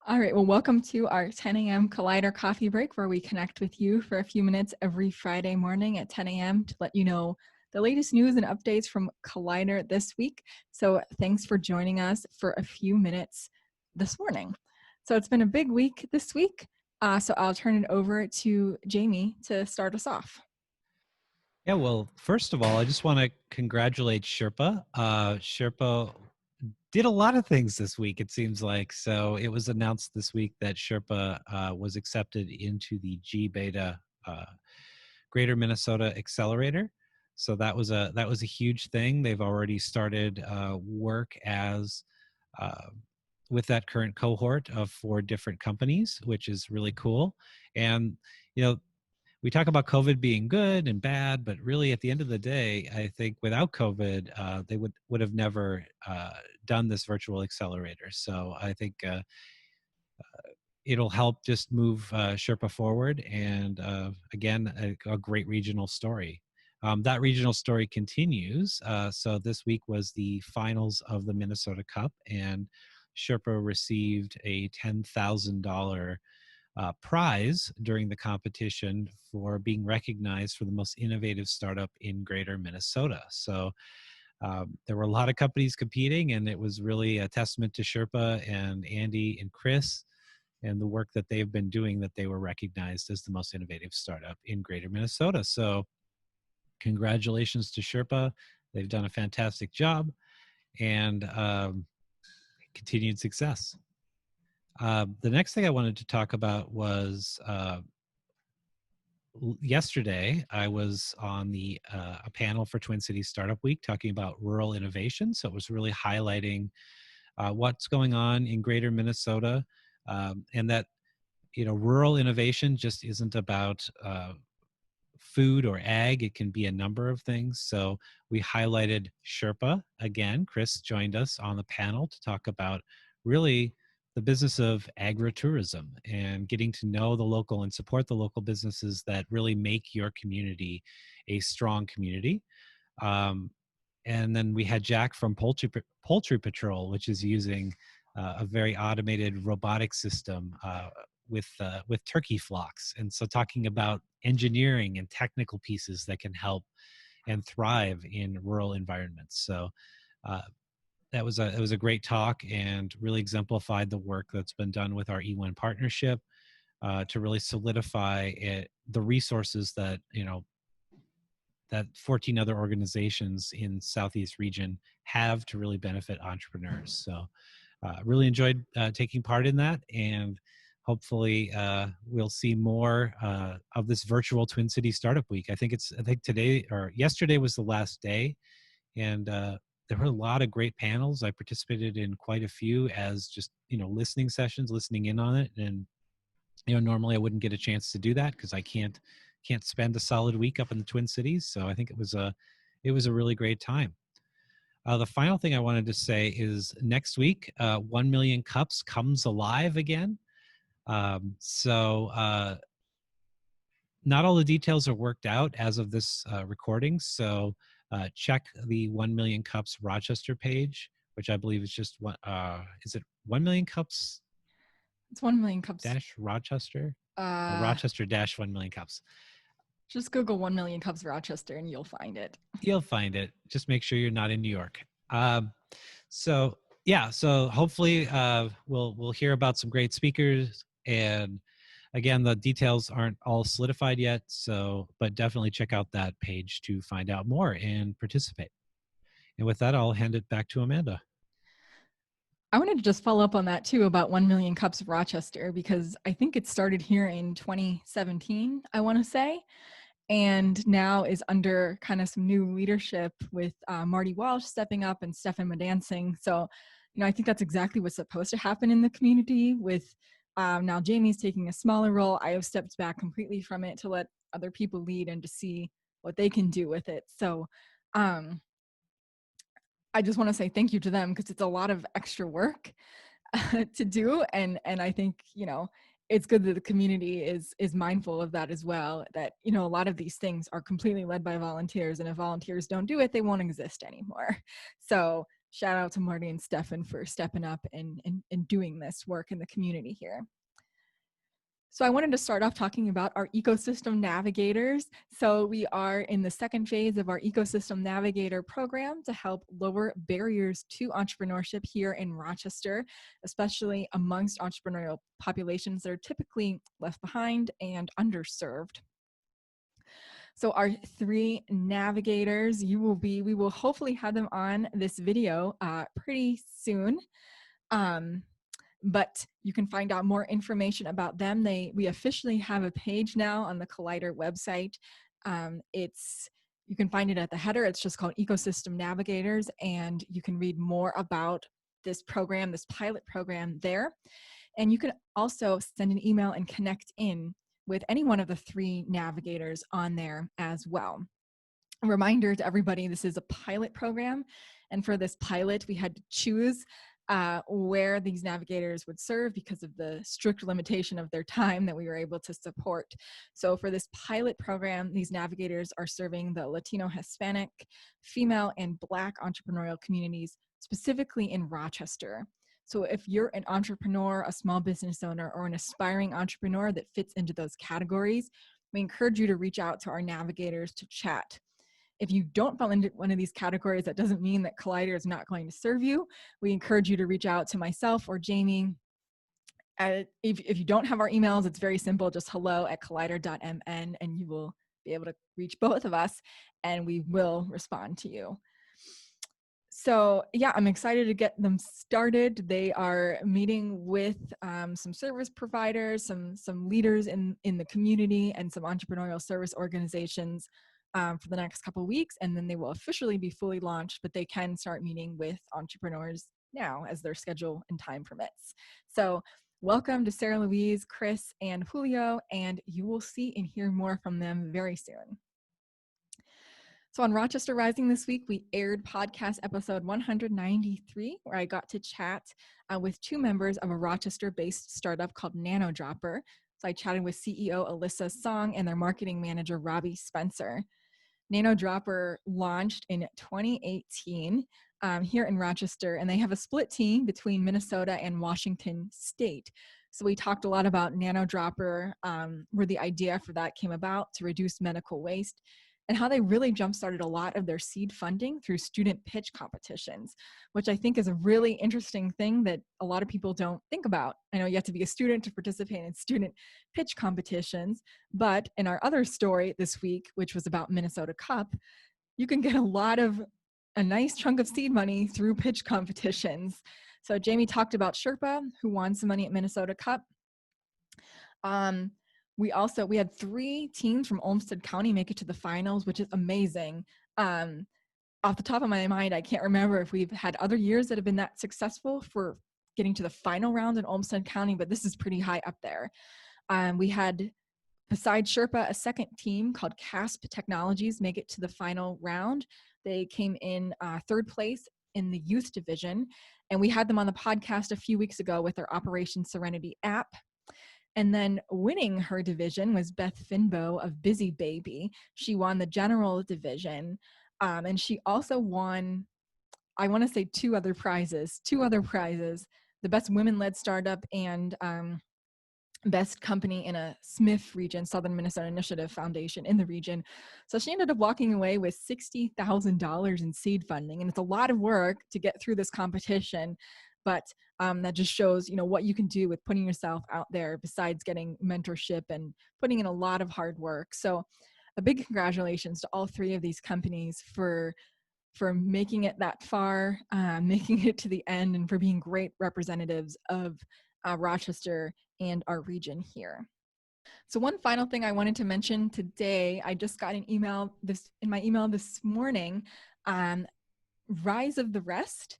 All right, well, welcome to our 10 a.m. Collider coffee break, where we connect with you for a few minutes every Friday morning at 10 a.m. to let you know the latest news and updates from Collider this week. So thanks for joining us for a few minutes this morning. So it's been a big week this week. So I'll turn it over to Jamie to start us off. Yeah, well, first of all, I just want to congratulate Shrpa. Shrpa did a lot of things this week, it seems like. So it was announced this week that Shrpa was accepted into the gBETA Greater Minnesota Accelerator. So that was a huge thing. They've already started work as uh, with that current cohort of 4 different companies, which is really cool. And you know, we talk about COVID being good and bad, but really at the end of the day, I think without COVID, they would have never done this virtual accelerator. So I think it'll help just move Sherpa forward. And again, a great regional story. That regional story continues. So this week was the finals of the Minnesota Cup, and Sherpa received a $10,000 prize during the competition for being recognized for the most innovative startup in Greater Minnesota. So there were a lot of companies competing, and it was really a testament to Sherpa and Andy and Chris and the work that they've been doing that they were recognized as the most innovative startup in Greater Minnesota. So congratulations to Sherpa. They've done a fantastic job, and continued success. The next thing I wanted to talk about was yesterday I was on a panel for Twin Cities Startup Week talking about rural innovation. So it was really highlighting what's going on in Greater Minnesota, and that rural innovation just isn't about food or ag. It can be a number of things. So we highlighted Sherpa again. Chris joined us on the panel to talk about really the business of agritourism and getting to know the local and support the local businesses that really make your community a strong community. And then we had Jack from Poultry Patrol, which is using a very automated robotic system with turkey flocks. And so talking about engineering and technical pieces that can help and thrive in rural environments. So uh, it was a great talk and really exemplified the work that's been done with our E1 partnership to really solidify the resources that that 14 other organizations in Southeast region have to really benefit entrepreneurs. So really enjoyed taking part in that, and hopefully we'll see more of this virtual Twin City Startup Week. I think today or yesterday was the last day, and there were a lot of great panels. I participated in quite a few as just listening sessions, listening in on it, and normally I wouldn't get a chance to do that because I can't spend a solid week up in the Twin Cities. So I think it was a really great time. The final thing I wanted to say is next week, 1 Million Cups comes alive again. Not all the details are worked out as of this recording. So check the 1 Million Cups Rochester page, which I believe is just one. Is it 1 Million Cups It's 1 million cups. dash Rochester? Or Uh, Rochester dash 1 Million Cups. just Google 1 million cups Rochester and you'll find it. You'll find it. Just make sure you're not in New York. So yeah, so hopefully we'll hear about some great speakers. And again, the details aren't all solidified yet. So, but definitely check out that page to find out more and participate. And with that, I'll hand it back to Amanda. I wanted to just follow up on that too about 1 million cups of Rochester, because I think it started here in 2017, I want to say, and now is under kind of some new leadership with Marty Walsh stepping up and Stefan dancing. So, I think that's exactly what's supposed to happen in the community with now Jamie's taking a smaller role. I have stepped back completely from it to let other people lead and to see what they can do with it. So, I just want to say thank you to them because it's a lot of extra work to do, and I think it's good that the community is mindful of that as well, that a lot of these things are completely led by volunteers, and if volunteers don't do it, they won't exist anymore. So shout out to Marty and Stefan for stepping up and doing this work in the community here. So I wanted to start off talking about our ecosystem navigators. So we are in the second phase of our ecosystem navigator program to help lower barriers to entrepreneurship here in Rochester, especially amongst entrepreneurial populations that are typically left behind and underserved. So our three navigators, we will hopefully have them on this video pretty soon. But you can find out more information about them. We officially have a page now on the Collider website. You can find it at the header. It's just called Ecosystem Navigators, and you can read more about this program, this pilot program there. And you can also send an email and connect in with any one of the three navigators on there as well. A reminder to everybody, this is a pilot program. And for this pilot, we had to choose where these navigators would serve because of the strict limitation of their time that we were able to support. So for this pilot program, these navigators are serving the Latino, Hispanic, female, and Black entrepreneurial communities, specifically in Rochester. So if you're an entrepreneur, a small business owner, or an aspiring entrepreneur that fits into those categories, we encourage you to reach out to our navigators to chat. If you don't fall into one of these categories, that doesn't mean that Collider is not going to serve you. We encourage you to reach out to myself or Jamie. If you don't have our emails, it's very simple, just hello@collider.mn, and you will be able to reach both of us, and we will respond to you. So yeah, I'm excited to get them started. They are meeting with some service providers, some leaders in the community, and some entrepreneurial service organizations for the next couple of weeks, and then they will officially be fully launched, but they can start meeting with entrepreneurs now as their schedule and time permits. So welcome to Sarah Louise, Chris, and Julio, and you will see and hear more from them very soon. So on Rochester Rising this week, we aired podcast episode 193, where I got to chat with two members of a Rochester-based startup called Nanodropper. So I chatted with CEO Alyssa Song and their marketing manager, Robbie Spencer. Nanodropper launched in 2018 here in Rochester, and they have a split team between Minnesota and Washington State. So we talked a lot about Nanodropper, where the idea for that came about to reduce medical waste, and how they really jump-started a lot of their seed funding through student pitch competitions, which I think is a really interesting thing that a lot of people don't think about. I know you have to be a student to participate in student pitch competitions, but in our other story this week, which was about Minnesota Cup, you can get a nice chunk of seed money through pitch competitions. So Jamie talked about Shrpa, who won some money at Minnesota Cup. We had 3 teams from Olmsted County make it to the finals, which is amazing. Off the top of my mind, I can't remember if we've had other years that have been that successful for getting to the final round in Olmsted County, but this is pretty high up there. We had, besides Shrpa, a second team called CASP Technologies make it to the final round. They came in 3rd place in the youth division, and we had them on the podcast a few weeks ago with their Operation Serenity app. And then winning her division was Beth Finbow of Busy Baby. She won the general division, and she also won, I want to say, 2 other prizes, the best women-led startup and best company in a SMIF region, Southern Minnesota Initiative Foundation in the region. So she ended up walking away with $60,000 in seed funding, and it's a lot of work to get through this competition. But that just shows, what you can do with putting yourself out there besides getting mentorship and putting in a lot of hard work. So a big congratulations to all 3 of these companies for making it that far, making it to the end, and for being great representatives of Rochester and our region here. So one final thing I wanted to mention today, I just got in my email this morning, Rise of the Rest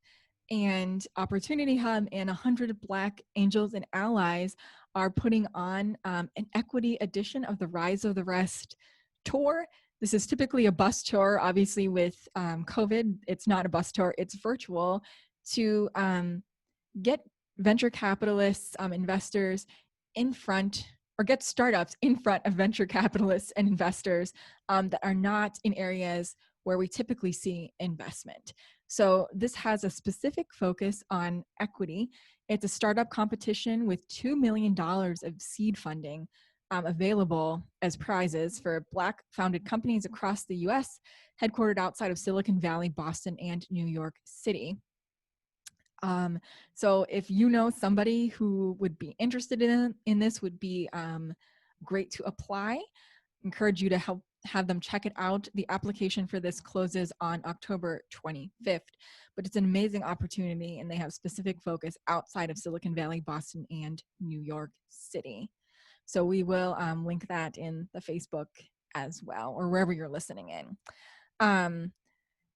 and Opportunity Hub and 100 Black Angels and Allies are putting on an equity edition of the Rise of the Rest tour. This is typically a bus tour. Obviously with COVID, it's not a bus tour, it's virtual, to get venture capitalists, investors in front, or get startups in front of venture capitalists and investors that are not in areas where we typically see investment. So this has a specific focus on equity. It's a startup competition with $2 million of seed funding available as prizes for Black founded companies across the US, headquartered outside of Silicon Valley, Boston, and New York City. So if you know somebody who would be interested in this, would be great to apply. Encourage you to help have them check it out. The application for this closes on October 25th, but it's an amazing opportunity, and they have specific focus outside of Silicon Valley, Boston, and New York City. So we will link that in the Facebook as well, or wherever you're listening in.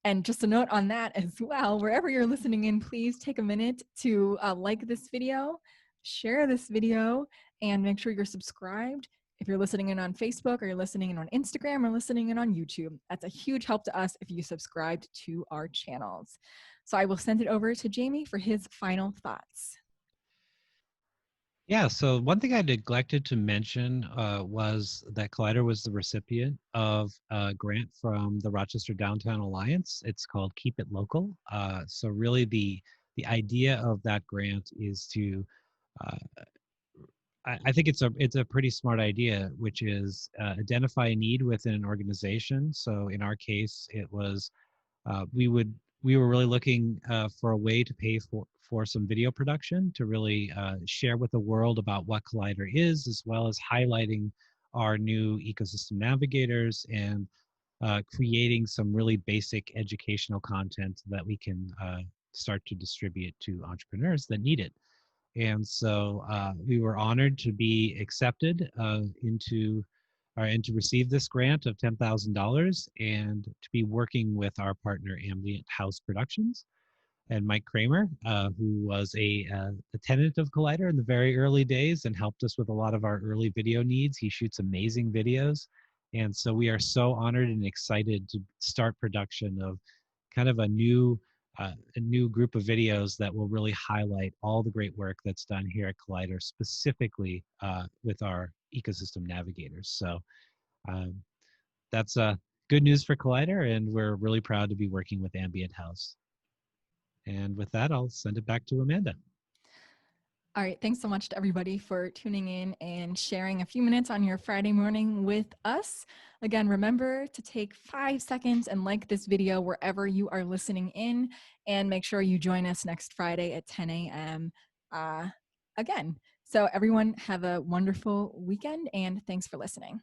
And just a note on that as well, wherever you're listening in, please take a minute to like this video, share this video, and make sure you're subscribed. If you're listening in on Facebook, or you're listening in on Instagram, or listening in on YouTube, that's a huge help to us if you subscribed to our channels. So I will send it over to Jamie for his final thoughts. Yeah, so one thing I neglected to mention was that Collider was the recipient of a grant from the Rochester Downtown Alliance. It's called Keep It Local. So really the idea of that grant is to uh, I think it's a pretty smart idea, which is identify a need within an organization. So in our case, it was we were really looking for a way to pay for some video production to really share with the world about what Collider is, as well as highlighting our new ecosystem navigators and creating some really basic educational content that we can start to distribute to entrepreneurs that need it. And so we were honored to be accepted into and to receive this grant of $10,000 and to be working with our partner Ambient House Productions and Mike Kramer, who was a tenant of Collider in the very early days and helped us with a lot of our early video needs. He shoots amazing videos. And so we are so honored and excited to start production of kind of a new group of videos that will really highlight all the great work that's done here at Collider, specifically with our ecosystem navigators. So um, that's good news for Collider, and we're really proud to be working with Ambient House. And with that, I'll send it back to Amanda. All right, thanks so much to everybody for tuning in and sharing a few minutes on your Friday morning with us. Again, remember to take 5 seconds and like this video wherever you are listening in, and make sure you join us next Friday at 10 a.m. Again. So everyone have a wonderful weekend, and thanks for listening.